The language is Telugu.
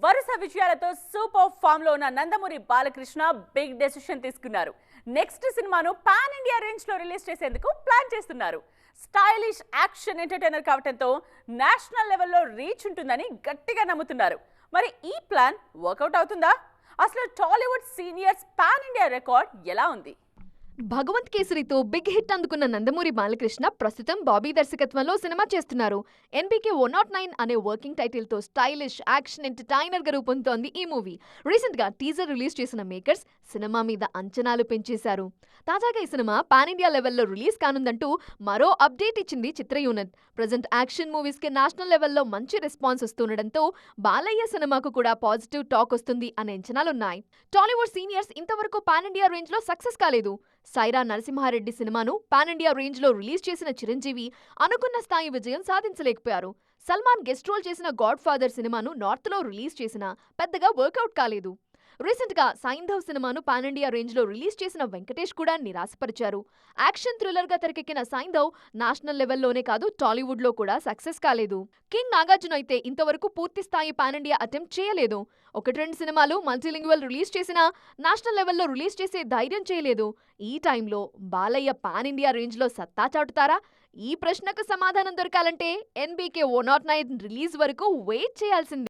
వరుస విజయాలతో సూపర్ ఫామ్ లో ఉన్న నందమూరి బాలకృష్ణ బిగ్ డెసిషన్ తీసుకున్నారు. నెక్స్ట్ సినిమాను పాన్ ఇండియా రేంజ్ లో రిలీజ్ చేసేందుకు ప్లాన్ చేస్తున్నారు. స్టైలిష్ యాక్షన్ ఎంటర్టైనర్ కావడంతో నేషనల్ లెవెల్లో రీచ్ ఉంటుందని గట్టిగా నమ్ముతున్నారు. మరి ఈ ప్లాన్ వర్కౌట్ అవుతుందా? అసలు Tollywood seniors pan India record ఎలా ఉంది? భగవంత్ కేసరితో బిగ్ హిట్ అందుకున్న నందమూరి బాలకృష్ణ ప్రస్తుతం బాబీ దర్శకత్వంలో సినిమా చేస్తున్నారు. ఎన్బీకే 109 అనే వర్కింగ్ టైటిల్ తో స్టైలిష్ యాక్షన్ ఎంటర్టైనర్ గా రూపొందుతోంది ఈ మూవీ. రీసెంట్ గా టీజర్ రిలీజ్ చేసిన మేకర్స్ సినిమా మీద అంచనాలు పెంచేశారు. తాజాగా ఈ సినిమా పాన్ ఇండియా లెవెల్లో రిలీజ్ కానుందంటూ మరో అప్డేట్ ఇచ్చింది చిత్ర యూనిట్. ప్రజెంట్ యాక్షన్ మూవీస్ కి నేషనల్ లెవెల్లో మంచి రెస్పాన్స్ వస్తుండటంతో బాలయ్య సినిమాకు కూడా పాజిటివ్ టాక్ వస్తుంది అనే అంచనాలున్నాయి. టాలీవుడ్ సీనియర్స్ ఇంతవరకు పాన్ ఇండియా రేంజ్ లో సక్సెస్ కాలేదు. సైరా నరసింహారెడ్డి సినిమాను పాన్ ఇండియా రేంజ్ లో రిలీజ్ చేసిన చిరంజీవి అనుకున్న స్థాయి విజయం సాధించలేకపోయారు. సల్మాన్ గెస్ట్ రోల్ చేసిన గాడ్ ఫాదర్ సినిమాను నార్త్ లో రిలీజ్ చేసినా పెద్దగా వర్కౌట్ కాలేదు. రీసెంట్ గా సైంధవ్ సినిమాను పాన్ ఇండియా రేంజ్ లో రిలీజ్ చేసిన వెంకటేష్ కూడా నిరాశపరిచారు. యాక్షన్ థ్రిల్లర్ గా తెరకెక్కిన సైంధవ్ నేషనల్ లెవెల్లోనే కాదు టాలీవుడ్ లో కూడా సక్సెస్ కాలేదు. కింగ్ నాగార్జున అయితే ఇంతవరకు పూర్తి స్థాయి పాన్ ఇండియా అటెంప్ట్ చేయలేదు. ఒకటి రెండు సినిమాలు మల్టీలింగ్వల్ రిలీజ్ చేసినా నేషనల్ లెవెల్లో రిలీజ్ చేసే ధైర్యం చేయలేదు. ఈ టైంలో బాలయ్య పాన్ ఇండియా రేంజ్ లో సత్తా చాటుతారా? ఈ ప్రశ్నకు సమాధానం దొరకాలంటే ఎన్బీకే 109 రిలీజ్ వరకు వెయిట్ చేయాల్సిందే.